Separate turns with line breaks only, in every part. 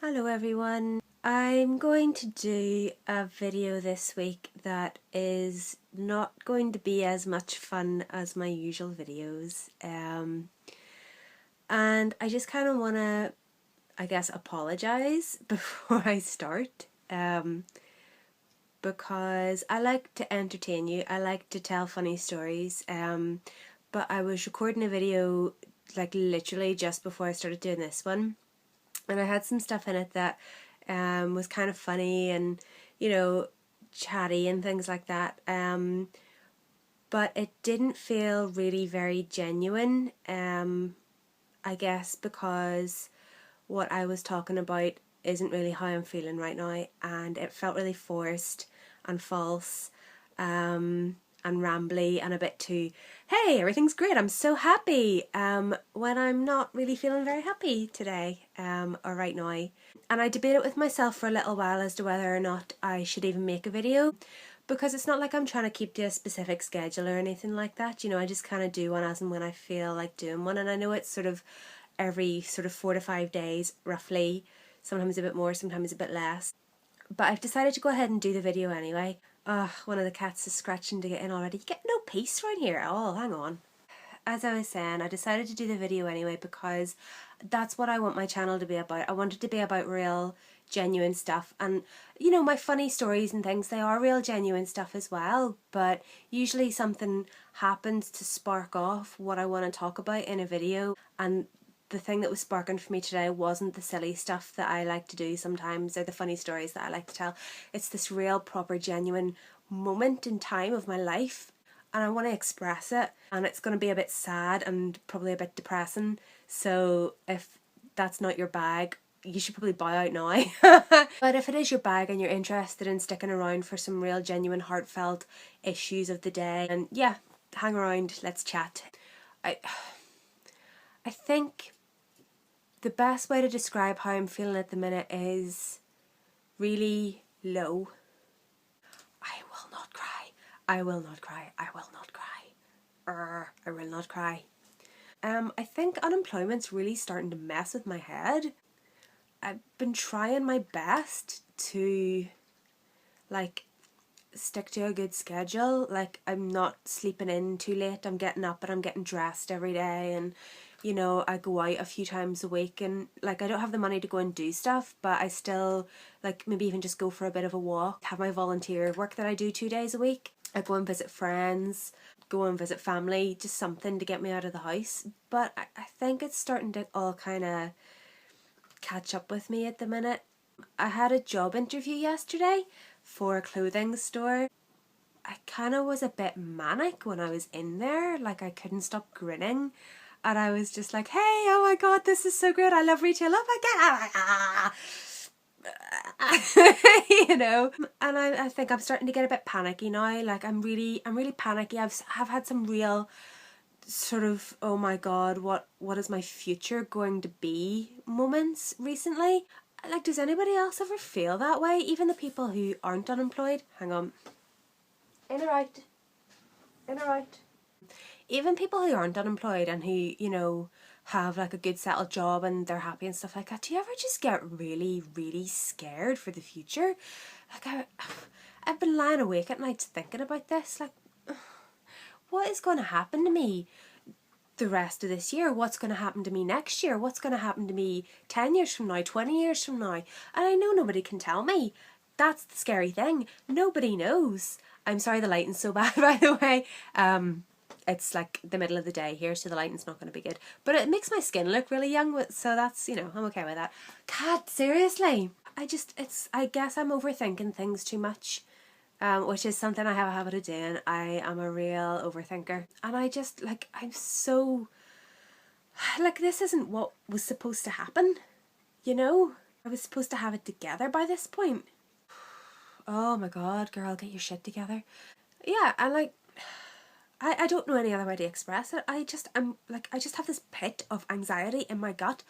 Hello everyone. I'm going to do a video this week that is not going to be as much fun as my usual videos. And I just kind of want to, apologize before I start. Because I like to entertain you. I like to tell funny stories. But I was recording a video like literally just before I started doing this one. And I had some stuff in it that was kind of funny and, chatty and things like that. But it didn't feel really very genuine, I guess because what I was talking about isn't really how I'm feeling right now, and it felt really forced and false, and rambly and a bit too, hey, everything's great, I'm so happy, when I'm not really feeling very happy today, or right now. And I debated with myself for a little while as to whether or not I should even make a video, because it's not like I'm trying to keep to a specific schedule or anything like that. I just kind of do one as and when I feel like doing one, and I know it's sort of every sort of 4 to 5 days roughly, sometimes a bit more, sometimes a bit less. But I've decided to go ahead and do the video anyway. One of the cats is scratching to get in already. You get no peace right here at all, hang on. As I was saying, I decided to do the video anyway because that's what I want my channel to be about. I want it to be about real, genuine stuff. And, my funny stories and things, they are real, genuine stuff as well. But usually something happens to spark off what I want to talk about in a video. And the thing that was sparking for me today wasn't the silly stuff that I like to do sometimes, or the funny stories that I like to tell. It's this real, proper, genuine moment in time of my life, and I want to express it, and it's going to be a bit sad and probably a bit depressing, so if that's not your bag, you should probably bow out now. But if it is your bag and you're interested in sticking around for some real, genuine, heartfelt issues of the day, and yeah, hang around, let's chat. I think the best way to describe how I'm feeling at the minute is really low. I will not cry. I will not cry. I will not cry. I will not cry. I think unemployment's really starting to mess with my head. I've been trying my best to, stick to a good schedule. I'm not sleeping in too late. I'm getting up and I'm getting dressed every day, and I go out a few times a week, and I don't have the money to go and do stuff, but I still maybe even just go for a bit of a walk, have my volunteer work that I do 2 days a week. I go and visit friends, go and visit family, just something to get me out of the house. But I think it's starting to all kind of catch up with me at the minute. I had a job interview yesterday for a clothing store. I kind of was a bit manic when I was in there, I couldn't stop grinning. And I was just like, hey, oh my god, this is so great, I love retail, oh my god. And I think I'm starting to get a bit panicky now. I'm really panicky. I've had some real sort of, oh my god, what is my future going to be moments recently. Does anybody else ever feel that way? Even the people who aren't unemployed? Hang on. In or out? In or out? Even people who aren't unemployed and who, have a good settled job and they're happy and stuff like that, do you ever just get really, really scared for the future? I've been lying awake at night thinking about this. What is going to happen to me the rest of this year? What's going to happen to me next year? What's going to happen to me 10 years from now, 20 years from now? And I know nobody can tell me. That's the scary thing. Nobody knows. I'm sorry the lighting's so bad, by the way. It's the middle of the day here, so the lighting's not going to be good. But it makes my skin look really young, so that's, I'm okay with that. God, seriously. I guess I'm overthinking things too much, which is something I have a habit of doing. I am a real overthinker. And I just, I'm so, this isn't what was supposed to happen, I was supposed to have it together by this point. Oh my god, girl, get your shit together. Yeah, and I don't know any other way to express it. I just have this pit of anxiety in my gut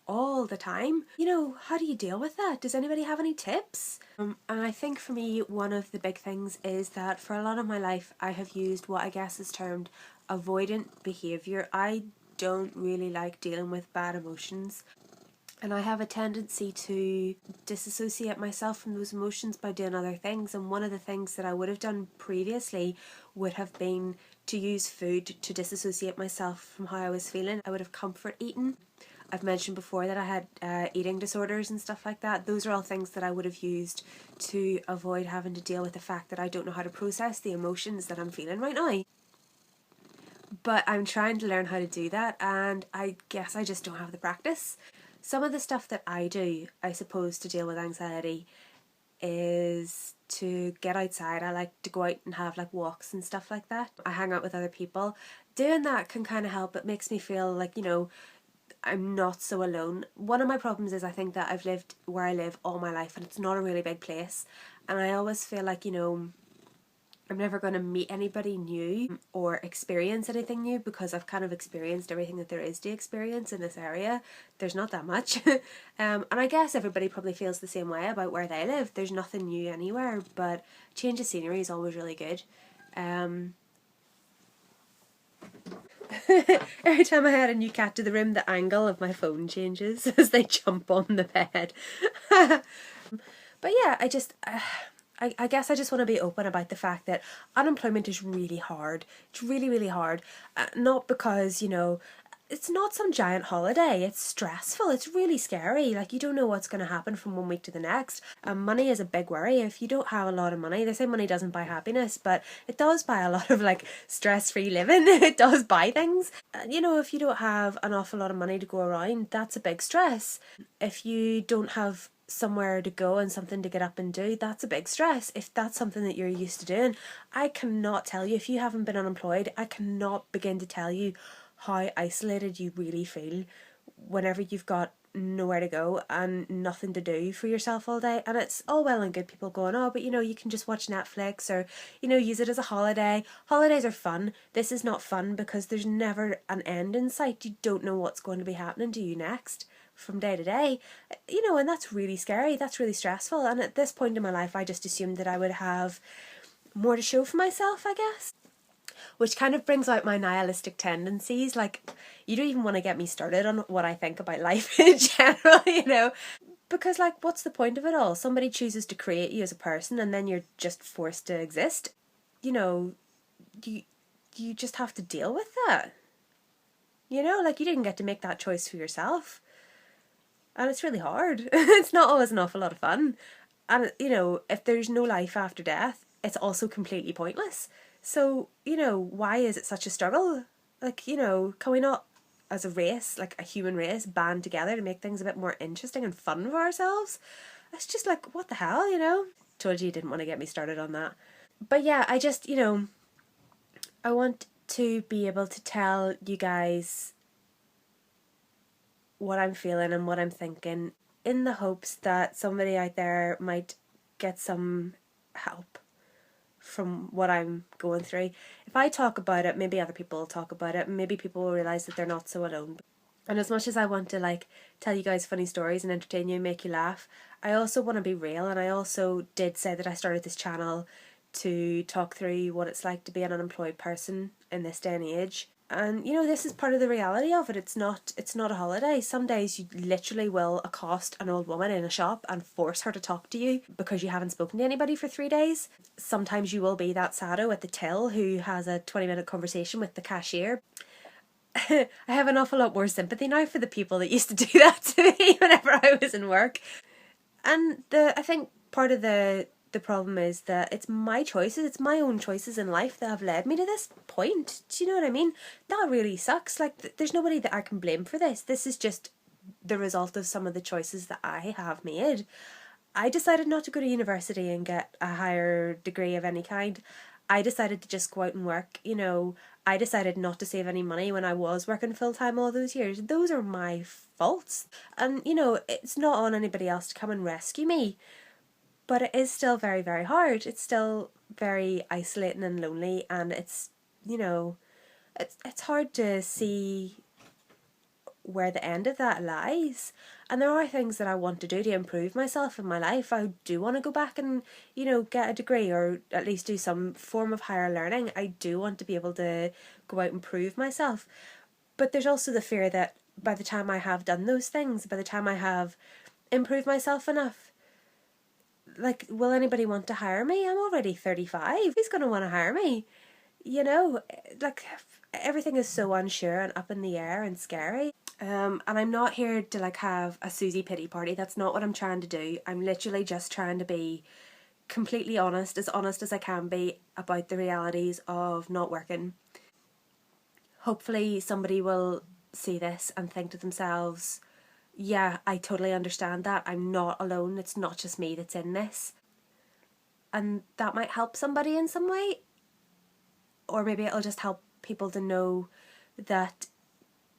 all the time. How do you deal with that? Does anybody have any tips? And I think for me, one of the big things is that for a lot of my life, I have used what I guess is termed avoidant behaviour. I don't really like dealing with bad emotions. And I have a tendency to disassociate myself from those emotions by doing other things. And one of the things that I would have done previously would have been to use food to disassociate myself from how I was feeling. I would have comfort eaten. I've mentioned before that I had eating disorders and stuff like that. Those are all things that I would have used to avoid having to deal with the fact that I don't know how to process the emotions that I'm feeling right now. But I'm trying to learn how to do that, and I guess I just don't have the practice. Some of the stuff that I do, I suppose, to deal with anxiety is to get outside. I like to go out and have like walks and stuff like that. I hang out with other people. Doing that can kind of help. It makes me feel like, you know, I'm not so alone. One of my problems is I think that I've lived where I live all my life and it's not a really big place. And I always feel like, you know, I'm never going to meet anybody new or experience anything new because I've kind of experienced everything that there is to experience in this area. There's not that much. And I guess everybody probably feels the same way about where they live. There's nothing new anywhere, but change of scenery is always really good. Every time I add a new cat to the room, the angle of my phone changes as they jump on the bed. But yeah, I guess I just want to be open about the fact that unemployment is really hard. It's really, really hard. Not because, you know, it's not some giant holiday. It's stressful. It's really scary. Like, you don't know what's going to happen from one week to the next. Money is a big worry. If you don't have a lot of money, they say money doesn't buy happiness, but it does buy a lot of, like, stress-free living. It does buy things. You know, if you don't have an awful lot of money to go around, that's a big stress. If you don't have somewhere to go and something to get up and do, that's a big stress. If that's something that you're used to doing, I cannot tell you, if you haven't been unemployed, I cannot begin to tell you how isolated you really feel whenever you've got nowhere to go and nothing to do for yourself all day. And it's all well and good people going, oh, but you know, you can just watch Netflix or, you know, use it as a holiday. Holidays are fun. This is not fun because there's never an end in sight. You don't know what's going to be happening to you next from day to day, you know, and that's really scary. That's really stressful. And at this point in my life, I just assumed that I would have more to show for myself, I guess. Which kind of brings out my nihilistic tendencies. Like, you don't even want to get me started on what I think about life in general, you know. Because, like, what's the point of it all? Somebody chooses to create you as a person and then you're just forced to exist. You know, you just have to deal with that. You know, like, you didn't get to make that choice for yourself. And it's really hard. It's not always an awful lot of fun. And, you know, if there's no life after death, it's also completely pointless. So, you know, why is it such a struggle? Like, you know, can we not, as a race, like a human race, band together to make things a bit more interesting and fun for ourselves? It's just like, what the hell, you know? Told you didn't want to get me started on that. But yeah, I just, you know, I want to be able to tell you guys what I'm feeling and what I'm thinking in the hopes that somebody out there might get some help from what I'm going through. If I talk about it, maybe other people will talk about it, and maybe people will realise that they're not so alone. And as much as I want to, like, tell you guys funny stories and entertain you and make you laugh, I also want to be real. And I also did say that I started this channel to talk through what it's like to be an unemployed person in this day and age. And, you know, this is part of the reality of it. It's not a holiday. Some days you literally will accost an old woman in a shop and force her to talk to you because you haven't spoken to anybody for 3 days. Sometimes you will be that sado at the till who has a 20-minute conversation with the cashier. I have an awful lot more sympathy now for the people that used to do that to me whenever I was in work. And I think part of the problem is that it's my choices, it's my own choices in life that have led me to this point. Do you know what I mean? That really sucks. Like, there's nobody that I can blame for this. This is just the result of some of the choices that I have made. I decided not to go to university and get a higher degree of any kind. I decided to just go out and work, you know. I decided not to save any money when I was working full-time all those years. Those are my faults. And, you know, it's not on anybody else to come and rescue me. But it is still very, very hard. It's still very isolating and lonely, and it's, you know, it's hard to see where the end of that lies. And there are things that I want to do to improve myself in my life. I do want to go back and, you know, get a degree or at least do some form of higher learning. I do want to be able to go out and prove myself. But there's also the fear that by the time I have done those things, by the time I have improved myself enough, like, will anybody want to hire me? I'm already 35. Who's going to want to hire me? You know, like, everything is so unsure and up in the air and scary. And I'm not here to like have a Suzie pity party. That's not what I'm trying to do. I'm literally just trying to be completely honest as I can be about the realities of not working. Hopefully somebody will see this and think to themselves, yeah, I totally understand that. I'm not alone. It's not just me that's in this. And that might help somebody in some way. Or maybe it'll just help people to know that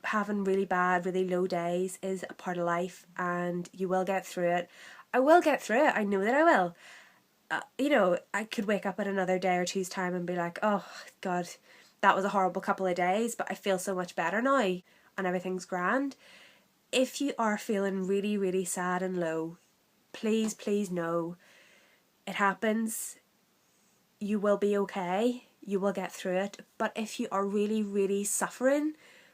having really bad, really low days is a part of life and you will get through it. I will get through it. I know that I will. You know, I could wake up at another day or two's time and be like, oh God, that was a horrible couple of days, but I feel so much better now and everything's grand. If you are feeling really, really sad and low, please, please know it happens. You will be okay. You will get through it. But if you are really, really suffering,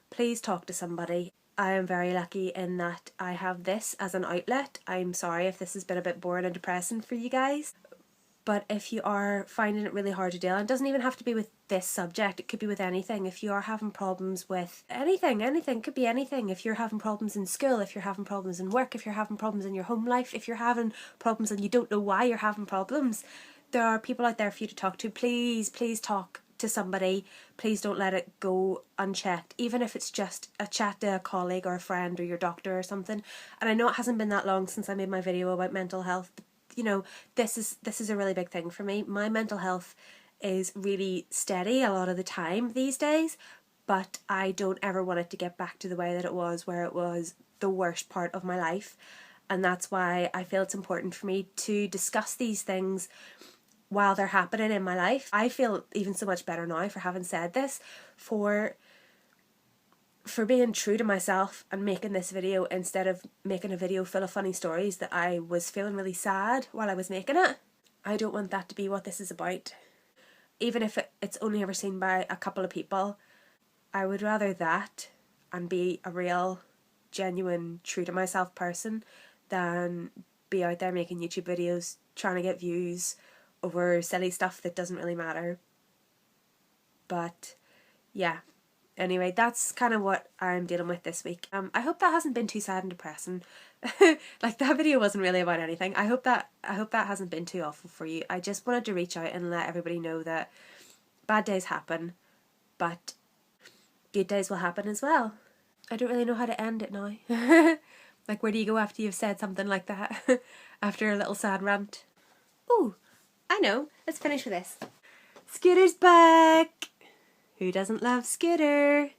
please talk to somebody. I am very lucky in that I have this as an outlet. I'm sorry if this has been a bit boring and depressing for you guys. But if you are finding it really hard to deal, and it doesn't even have to be with this subject, it could be with anything. If you are having problems with anything, could be anything. If you're having problems in school, if you're having problems in work, if you're having problems in your home life, if you're having problems and you don't know why you're having problems, there are people out there for you to talk to. Please, please talk to somebody. Please don't let it go unchecked, even if it's just a chat to a colleague or a friend or your doctor or something. And I know it hasn't been that long since I made my video about mental health, but you know, this is a really big thing for me. My mental health is really steady a lot of the time these days, but I don't ever want it to get back to the way that it was, where it was the worst part of my life. And that's why I feel it's important for me to discuss these things while they're happening in my life. I feel even so much better now for having said this, for being true to myself and making this video instead of making a video full of funny stories that I was feeling really sad while I was making it. I don't want that to be what this is about. Even if it's only ever seen by a couple of people, I would rather that and be a real, genuine, true to myself person than be out there making YouTube videos trying to get views over silly stuff that doesn't really matter. But yeah. Anyway, that's kind of what I'm dealing with this week. I hope that hasn't been too sad and depressing. Like, that video wasn't really about anything. I hope that hasn't been too awful for you. I just wanted to reach out and let everybody know that bad days happen, but good days will happen as well. I don't really know how to end it now. Like, where do you go after you've said something like that? After a little sad rant. Ooh, I know. Let's finish with this. Scooter's back! Who doesn't love Scooter?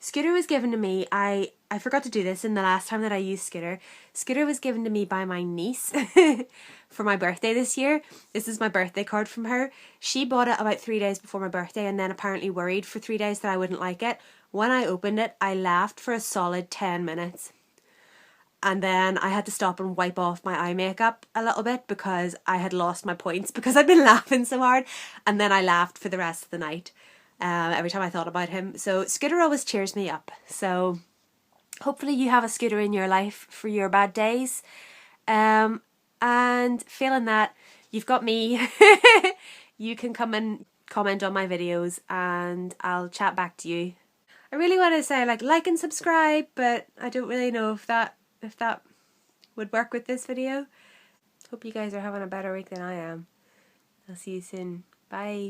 Scooter was given to me, I forgot to do this in the last time that I used Scooter. Scooter was given to me by my niece for my birthday this year. This is my birthday card from her. She bought it about 3 days before my birthday and then apparently worried for 3 days that I wouldn't like it. When I opened it, I laughed for a solid 10 minutes. And then I had to stop and wipe off my eye makeup a little bit because I had lost my points because I'd been laughing so hard. And then I laughed for the rest of the night. Every time I thought about him. So Scooter always cheers me up. So hopefully you have a Scooter in your life for your bad days. And failing that, you've got me. You can come and comment on my videos and I'll chat back to you. I really want to say like and subscribe, but I don't really know if that would work with this video. Hope you guys are having a better week than I am. I'll see you soon. Bye.